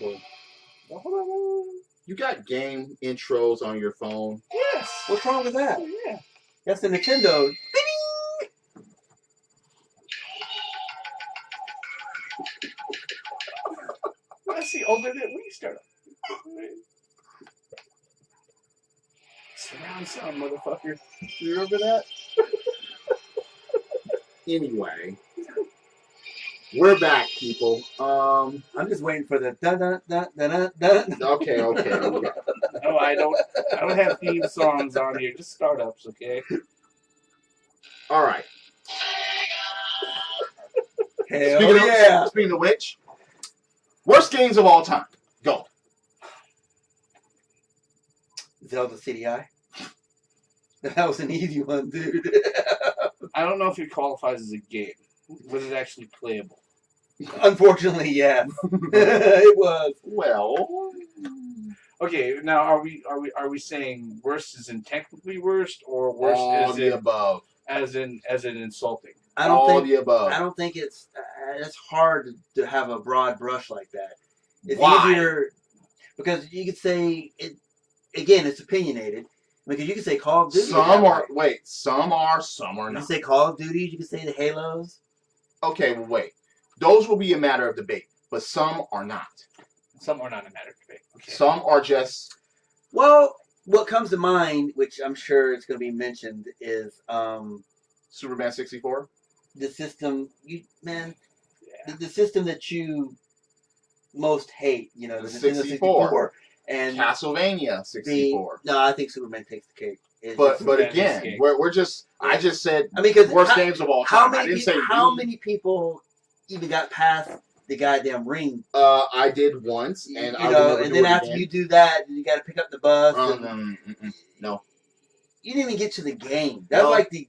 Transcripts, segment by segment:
Discord. Well, hold on. You got game intros on your phone. Yes. What's wrong with that? Yeah. That's the Nintendo. That's the ultimate Wii startup. Surround sound, motherfucker. You remember that? Anyway, we're back, people. I'm just waiting for the da da da da da. Okay. No, I don't have theme songs on here. Just startups, okay? All right. Hell Speaking of which, worst games of all time. Go. Zelda CDI. That was an easy one, dude. I don't know if it qualifies as a game. Was it actually playable? Unfortunately, yeah. It was. Well, Okay, now are we saying worst is in technically worst or worst all is the in above. as in insulting? All the above. I don't think it's hard to have a broad brush like that. It's Why? easier because you could say it again. It's opinionated because you could say Call of Duty. Some are You not. can say Call of Duty. You can say the Halos. Okay, well, wait. Those will be a matter of debate, but some are not. Some are not a matter of debate. Okay. Some are just. Well, what comes to mind, which I'm sure it's going to be mentioned, is Superman 64? the system. Yeah. The system that you most hate. You know, the Nintendo 64. 64 and Castlevania 64. No, I think Superman takes the cake. But again, we're just. I just said. I mean, because worst games of all time. How many people even got past the goddamn ring? I did once, and I would never and do then it after again. you do that, you got to pick up the bus. No. You didn't even get to the game. That's like the.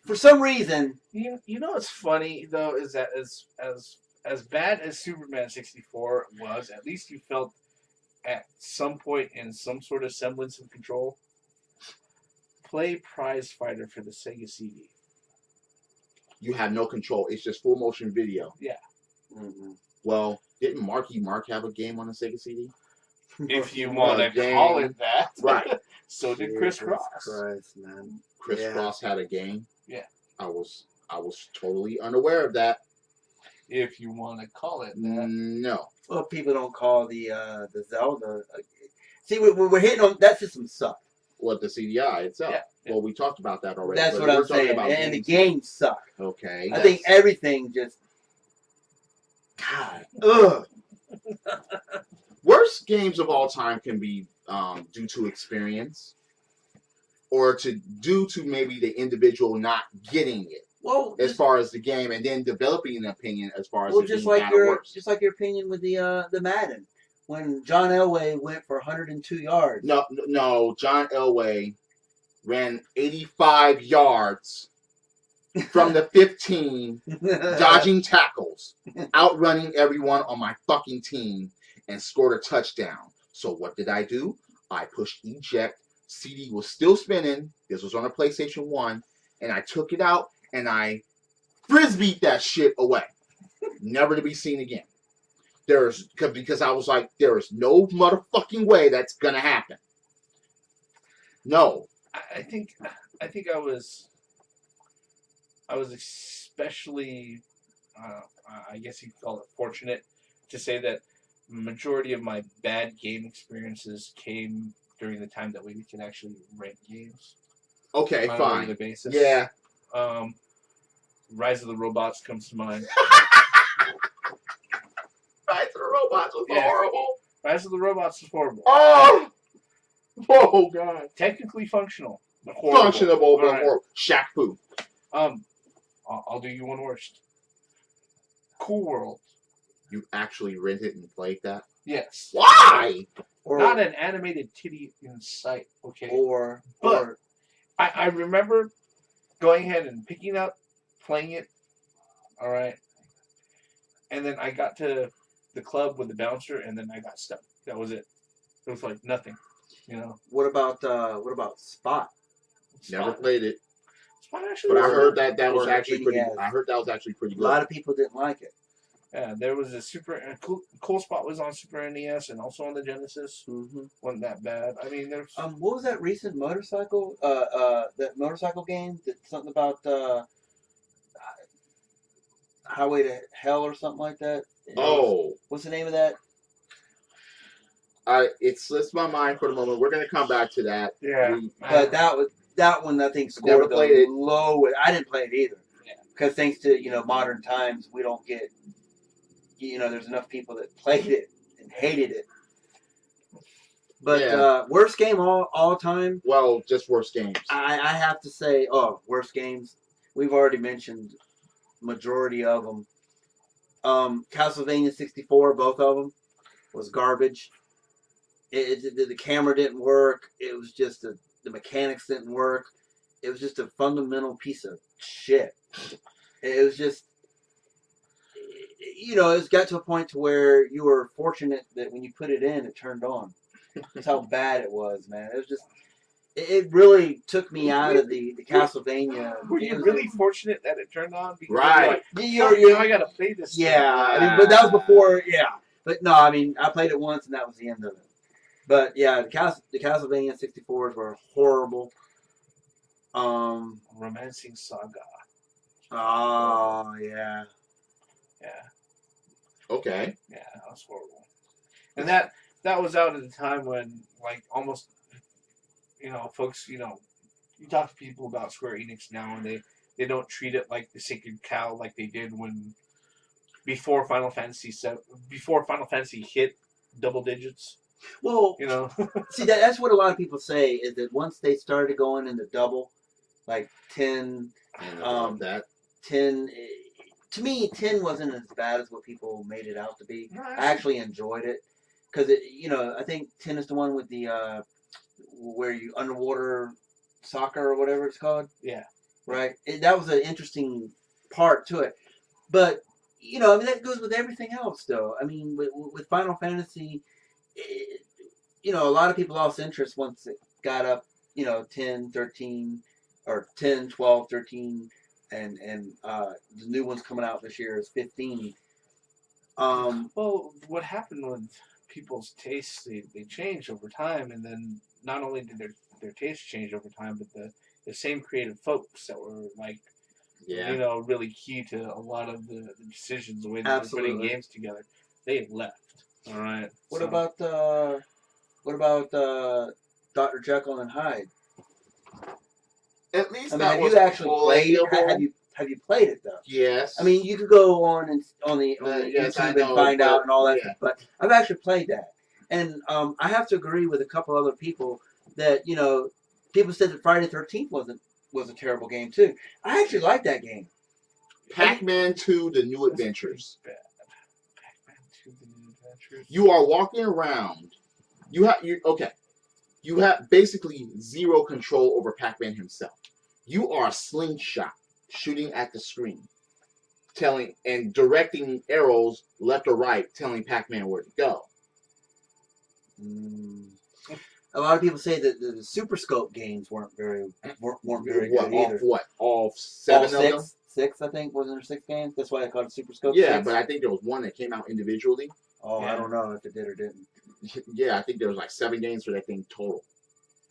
For some reason, You know what's funny though is that as bad as Superman 64 was, at least you felt at some point in some sort of semblance of control. Play Prize Fighter for the Sega CD. You have no control. It's just full motion video. Yeah. Mm-hmm. Well, didn't Marky Mark have a game on the Sega CD? If you want to call it that. Right. So did Chris Cross. Christ, man. Chris Cross had a game. Yeah. I was totally unaware of that. If you want to call it that. No. Well, people don't call the Zelda. See, we're hitting on that system sucked. What, the CDI itself? Yeah. Well, we talked about that already. That's what I'm saying. And the games suck. Okay. I think everything just. God. Ugh. Worst games of all time can be due to experience, or due to maybe the individual not getting it. Well, as far as the game, and then developing an opinion as far as just like your opinion with the Madden, when John Elway went for 102 yards. No, John Elway ran 85 yards from the 15, dodging tackles, outrunning everyone on my fucking team, and scored a touchdown. So what did I do? I pushed eject. CD was still spinning. This was on a PlayStation 1, and I took it out. And I frisbeed that shit away, never to be seen again. Because I was like, there is no motherfucking way that's gonna happen. No. I think I was especially, I guess you'd call it fortunate to say that the majority of my bad game experiences came during the time that we could actually rent games. Okay, on fine. a regular basis. Yeah. Rise of the Robots comes to mind. Rise of the Robots was horrible. Rise of the Robots was horrible. Oh God. Technically functional, but horrible. Functionable, but horrible. Shaq Fu. I'll do you one worst. Cool World. You actually rented and played that? Yes. Why? Not an animated titty in sight. Okay. But I remember going ahead and picking up, playing it. All right. And then I got to the club with the bouncer, and then I got stuck. That was it. It was like nothing, you know. What about Spot? Never played it. Spot actually. But I heard that was actually pretty. NES. I heard that was actually pretty good. A lot of people didn't like it. Yeah, there was a cool spot was on Super NES and also on the Genesis. Mm-hmm. Wasn't that bad. I mean, there's What was that recent motorcycle? That motorcycle game. That something about Highway to Hell or something like that. What's the name of that? It slips my mind for the moment. We're gonna come back to that. Yeah. But that one I think Never scored played the it. lowest. I didn't play it either. Yeah. Because thanks to modern times, we don't get there's enough people that played it and hated it. But Yeah. worst game all time. Well, just worst games. I have to say, worst games. We've already mentioned majority of them. Castlevania 64, both of them, was garbage. The camera didn't work. It was just the mechanics didn't work. It was just a fundamental piece of shit. It was just, it's got to a point to where you were fortunate that when you put it in, it turned on. That's how bad it was, man. It was just, it really took me out of the Castlevania. Were you really fortunate that it turned on? Because Right. I gotta play this. Yeah, I mean, but that was before. Yeah, but no, I mean, I played it once and that was the end of it. But yeah, the Castlevania 64s were horrible. Romancing Saga. Oh yeah. Yeah. Okay. Yeah, that was horrible. And that was out at the time when almost folks, you talk to people about Square Enix now and they don't treat it like the sacred cow like they did before Final Fantasy hit double digits. Well, see that's what a lot of people say is that once they started going into double, like 10, that 10. To me, 10 wasn't as bad as what people made it out to be. I actually enjoyed it because I think 10 is the one with the where you underwater soccer or whatever it's called. Yeah. Right. That was an interesting part to it, but I mean that goes with everything else, though. I mean, with Final Fantasy, a lot of people lost interest once it got up, 10, 13, or 10, 12, 13, and the new one's coming out this year is 15. Well, what happened with people's tastes, they changed over time, and then not only did their tastes change over time, but the same creative folks that were really key to a lot of the decisions, the way they were putting games together, they left. All right. What about Dr. Jekyll and Hyde? At least I mean, have you actually played it? Have you played it though? Yes. I mean, you could go on the yes, YouTube and find out and all that stuff, but I've actually played that, and I have to agree with a couple other people that people said that Friday the 13th was a terrible game too. I actually like that game. Pac-Man 2: The New Adventures. Pac-Man 2: The New Adventures. You are walking around. You have basically zero control over Pac-Man himself. You are a slingshot shooting at the screen, telling and directing arrows left or right, telling Pac-Man where to go. A lot of people say that the Super Scope games weren't very good either. All seven all of them? Six, I think. Wasn't there 6 games? That's why I called it Super Scope. Yeah, 6? but I think there was one that came out individually. Oh, yeah. I don't know if it did or didn't. Yeah, I think there was 7 games for that thing total.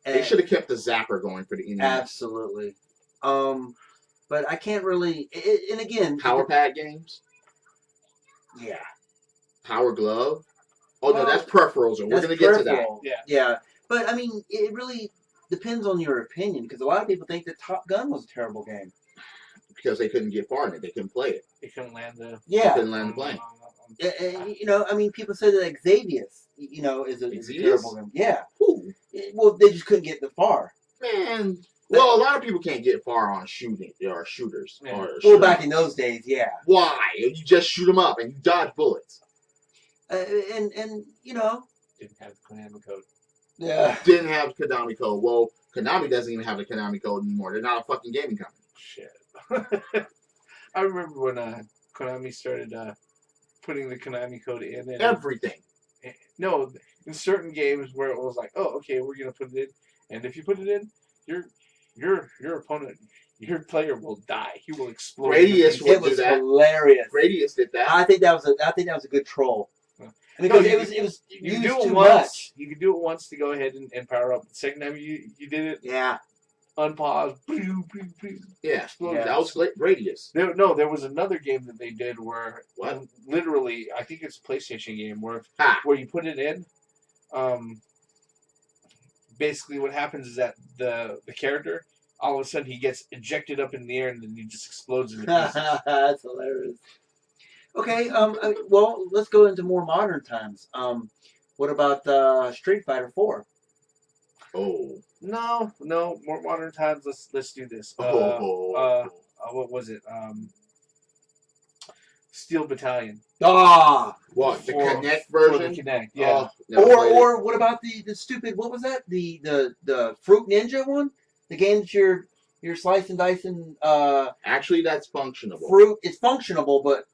They should have kept the Zapper going for the NES. Absolutely. But I can't really. And again, Power Pad games. Yeah. Power Glove. Oh no, that's peripherals, and we're gonna get to that. Yeah. But I mean, it really depends on your opinion because a lot of people think that Top Gun was a terrible game because they couldn't get far in it. They couldn't play it. They couldn't land the. Yeah. They couldn't land the plane. I mean, people say that Xavius, is a terrible game. Yeah. Who? Well, they just couldn't get the far. Man. Well, a lot of people can't get far on shooters. Yeah. Well, back in those days, yeah. Why? You just shoot them up and you dodge bullets. And didn't have the Konami code. Yeah. Didn't have Konami code. Well, Konami doesn't even have the Konami code anymore. They're not a fucking gaming company. Shit. I remember when Konami started putting the Konami code in. And everything. No, in certain games where it was like, oh, okay, we're gonna put it in, and if you put it in, your opponent, your player will die. He will explode. Radius into would It do was that. hilarious. Radius did that. I think that was a good troll. Yeah. Because No, it was You used can do it too once. much. You can do it once to go ahead and power up. The second time you did it, Yeah. unpause. Yeah, Explosion. that was Radius. There was another game that they did where literally, I think it's a PlayStation game where you put it in. Basically, what happens is that the character, all of a sudden, he gets ejected up in the air and then he just explodes into pieces. That's hilarious. Okay, well, let's go into more modern times. What about Street Fighter 4? Oh. No, more modern times. Let's do this. What was it? Steel Battalion. Ah, what the Kinect For version? the Kinect, yeah. or what about the stupid? What was that? The Fruit Ninja one? The game that you're slicing, dicing. Actually, that's functionable. Fruit. It's functionable, but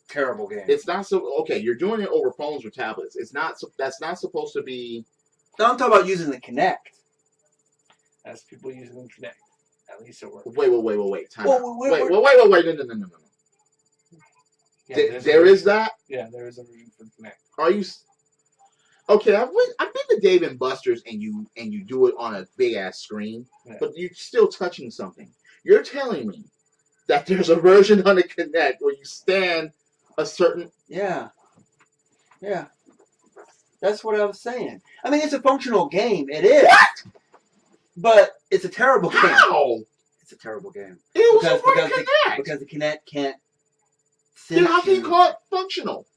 terrible game. It's not so okay. You're doing it over phones or tablets. It's not. That's not supposed to be. No, I'm talking about using the Kinect. As people using the Kinect, at least it works. Wait. Time out. Wait. Wait. No. Yeah, there is that. Yeah, there is a version for the Kinect. Are you? Okay, I've been to Dave and Buster's and you do it on a big ass screen, but you're still touching something. You're telling me that there's a version on the Kinect where you stand a certain. Yeah. That's what I was saying. I mean, it's a functional game. It is. What? But it's a terrible game. How? It's a terrible game. It was a Kinect. Because the Kinect can't. Then how can you call it functional?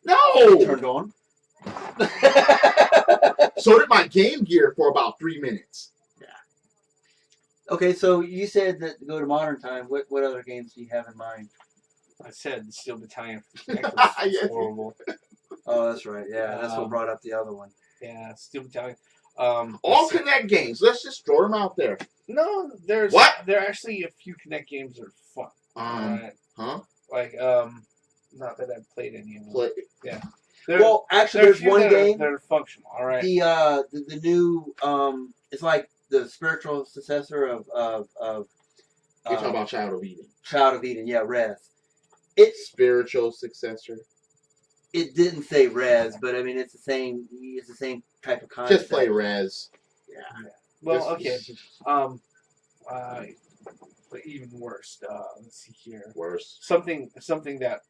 No. It turned on. So did my Game Gear for about 3 minutes. Yeah. Okay, so you said that to go to modern time. What other games do you have in mind? I said the Steel Battalion for the Kinect was horrible. Oh, that's right. Yeah, that's what brought up the other one. Yeah, Steel Battalion. All Kinect games. Let's just throw them out there. No, there are actually a few Kinect games that are fun. Right? Huh? Like not that I've played any of them. Yeah. Well, actually, there's one game that are functional. All right. The new it's like the spiritual successor of You're talking about Child of Eden. Child of Eden, yeah, Res. It's spiritual successor. It didn't say Res, but I mean it's the same type of concept. Just play Res. Yeah. Well, okay. But even worse. Let's see here. Worse. Something that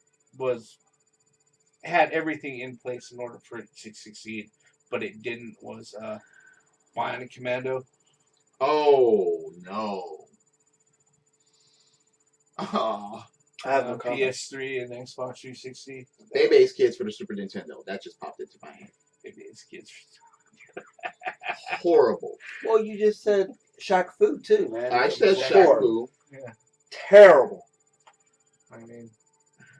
had everything in place in order for it to succeed, but it didn't. Was Bionic Commando. Oh no. Oh. I have no PS3 and Xbox 360. Baby's Kids for the Super Nintendo. That just popped into my head. Baby's Kids. Horrible. Well, you just said Shaq Fu too, man. I said Shaq Fu. Yeah. Terrible. I mean,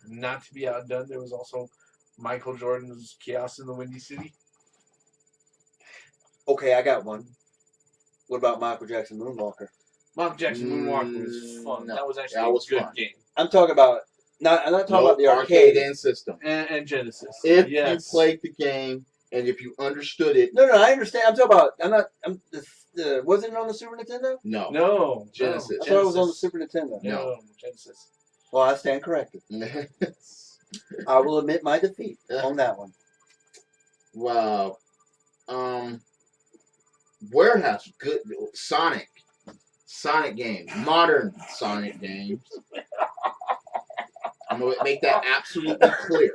not to be outdone, there was also Michael Jordan's Chaos in the Windy City. Okay, I got one. What about Michael Jackson Moonwalker? Michael Jackson Moonwalker was fun. No, that was actually that was a good fun. game. I'm talking about I'm not talking about the arcade and system. And Genesis. If you played the game and if you understood it. No, I understand. I'm talking about. Wasn't it on the Super Nintendo? No. Genesis. I thought it was on the Super Nintendo. No, Genesis. Well, I stand corrected. I will admit my defeat on that one. Wow. Warehouse, good Sonic games, modern Sonic games. I'm gonna make that absolutely clear.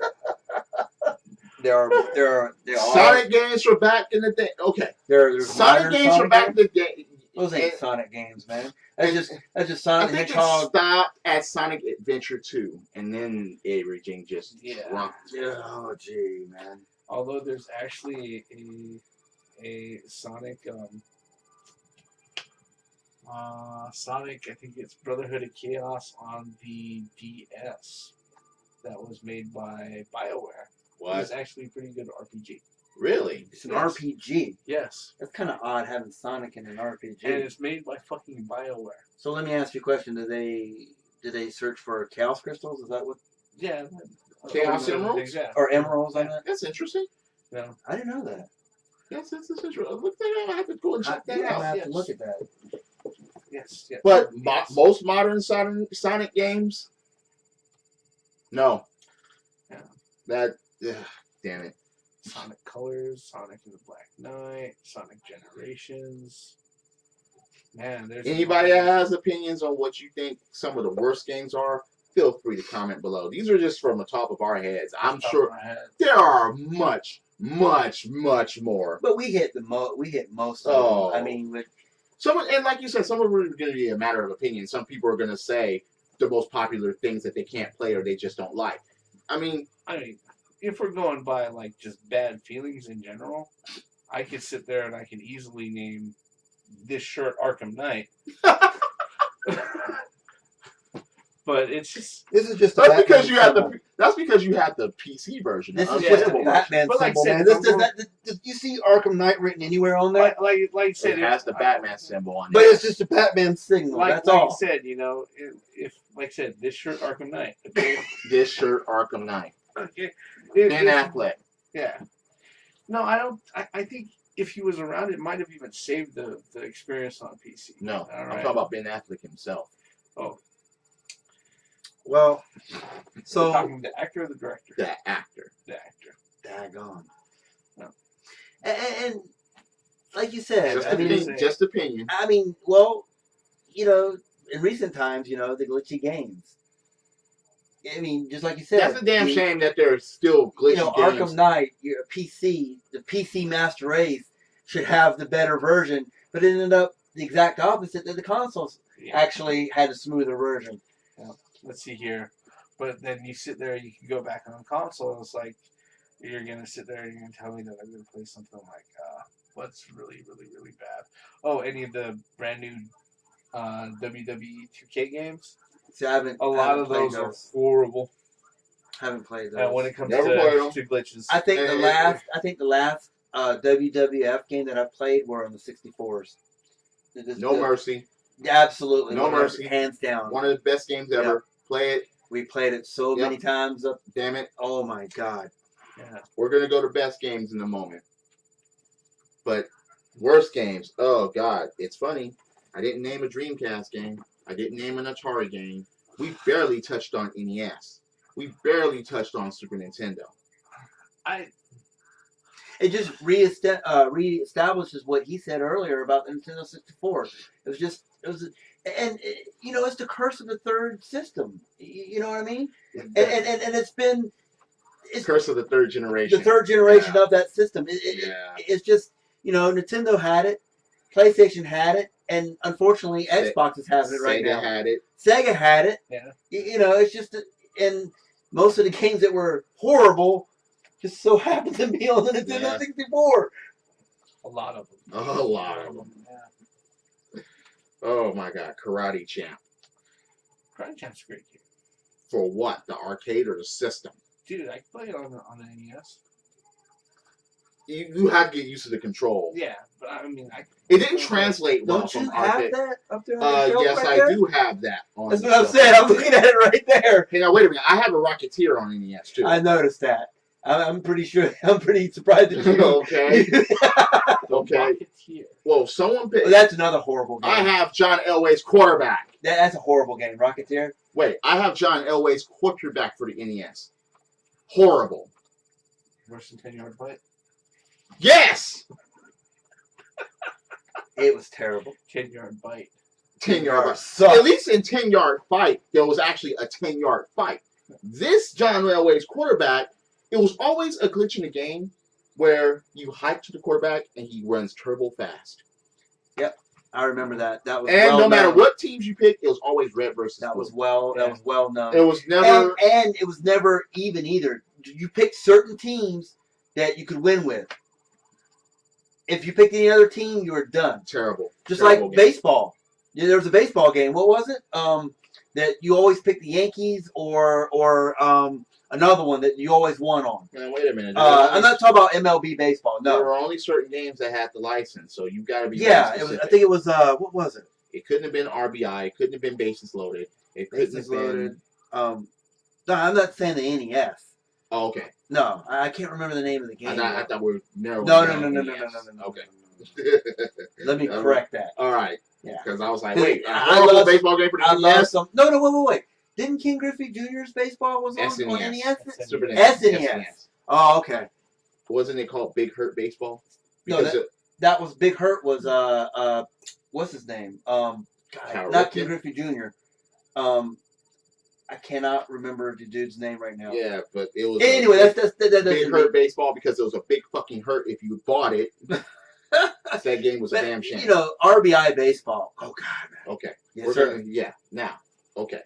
There are Sonic games from back in the day. Okay, there's Sonic games from back in the day. Those ain't Sonic games, man. That's just Sonic the Hedgehog. Hedgehog. It stopped at Sonic Adventure 2, and then everything just Yeah. Oh, gee, man. Although there's actually a Sonic Sonic, I think it's Brotherhood of Chaos on the DS that was made by BioWare. What? It's actually a pretty good RPG. Really? It's an RPG. Yes. That's kind of odd having Sonic in an RPG. And it's made by fucking BioWare. So let me ask you a question: Did they search for Chaos crystals? Is that what? Yeah. Chaos Emeralds? Yeah. Or emeralds? I meant. That's interesting. No. I didn't know that. Yes, this is true. Look that up. I have to go and check that I'm gonna out. have to look at that. Yes. But Yes. most modern Sonic games, no. Yeah. That, damn it. Sonic Colors, Sonic and the Black Knight, Sonic Generations. Man, there's Anybody that has opinions on what you think some of the worst games are, feel free to comment below. These are just from the top of our heads. I'm sure there are much, much, much more. But we hit most of them. I mean, and like you said, some of them are going to be a matter of opinion. Some people are going to say the most popular things that they can't play or they just don't like. I mean, if we're going by like just bad feelings in general, I could sit there and I can easily name this shirt Arkham Knight. But it's just this is just that's because you have the PC version. This is just a Batman but like symbol, I man. Does you see Arkham Knight written anywhere on there? like I said, it has the Batman symbol on it. But it's just a Batman signal. That's all. Like I said, if like I said, this shirt Arkham Knight. Okay? This shirt Arkham Knight. Okay. Ben Affleck. Yeah. No, I don't. I think if he was around, it might have even saved the experience on PC. No, I'm talking about Ben Affleck himself. Oh. Well, so You're talking the actor or the director? The actor. The actor. Daggone. No. And like you said, just opinion. I mean, well, in recent times, the glitchy games. I mean, just like you said, that's a damn shame that there's still glitchy games. Arkham Knight, your PC, the PC Master Race should have the better version, but it ended up the exact opposite, that the consoles actually had a smoother version. Yeah. Let's see here. But then you sit there, you can go back on console, and it's like, you're going to sit there and you're going to tell me that I'm going to play something like, what's really, really, really bad? Oh, any of the brand new WWE 2K games? See, a lot of those are horrible. Haven't played those. And when it comes to glitches, I think the last WWF game that I played were on the 64s. No Mercy. Absolutely. No Mercy. Hands down. One of the best games ever. Yep. Play it. We played it so many times. Damn it. Oh my God. Yeah. We're going to go to best games in a moment. But worst games. Oh God. It's funny. I didn't name a Dreamcast game. I didn't name an Atari game. We barely touched on NES. We barely touched on Super Nintendo. It just reestablishes what he said earlier about the Nintendo 64. It's the curse of the third system. You know what I mean? And it's been curse of the third generation. The third generation of that system. It's just Nintendo had it, PlayStation had it. And unfortunately, Xbox is having it right now. Sega had it. Yeah. It's just, and most of the games that were horrible just so happened to be on the Nintendo 64. A lot of them. Yeah. Oh my God, Karate Champ. Karate Champ's a great game. For what? The arcade or the system? Dude, I play it on the NES. You have to get used to the control. Yeah, but I mean, it didn't translate well from arcade. Don't you have that up there on the yes, right I do have that. That's what I'm saying. I'm looking at it right there. Hey, now wait a minute. I have a Rocketeer on NES too. I noticed that. I'm pretty sure. I'm pretty surprised that you. Okay. Okay. Well, someone picked. Well, that's another horrible game. I have John Elway's quarterback. That's a horrible game, Rocketeer. Wait, I have John Elway's quarterback for the NES. Horrible. Worse than 10-yard fight. Yes! It was terrible. 10-yard bite. 10-yard fight. At least in 10-yard fight, there was actually a 10-yard fight. This John Elway's quarterback, it was always a glitch in the game where you hike to the quarterback and he runs turbo fast. Yep, I remember that. That was no matter what teams you picked, it was always red versus blue. That was well known. It was never and it was never even either. You picked certain teams that you could win with. If you picked any other team, you were done. Terrible. Just terrible like baseball. There was a baseball game. What was it? That you always picked the Yankees or another one that you always won on. Man, wait a minute. I'm not talking about MLB baseball. No. There were only certain games that had the license, so you got to be. Yeah, it was, I think it was. What was it? It couldn't have been RBI. It couldn't have been bases loaded. It couldn't have been. No, I'm not saying the NES. Oh, okay. No, I can't remember the name of the game. I thought we were narrowing No. down No. NES. Okay. Let me correct that. All right. Yeah. Because I was like, wait, a I horrible love baseball game for the I love NES? some. No, wait. Didn't King Griffey Jr.'s baseball was on NES? Super NES. SNES. Oh, okay. Wasn't it called Big Hurt Baseball? No, that was Big Hurt was what's his name? Not King Griffey Jr. I cannot remember the dude's name right now. Yeah, but it was anyway. That's Big Hurt Baseball because it was a big fucking hurt if you bought it. That game was a damn shame. RBI baseball. Oh God, man. Okay. Yes, We're sir. now. Okay.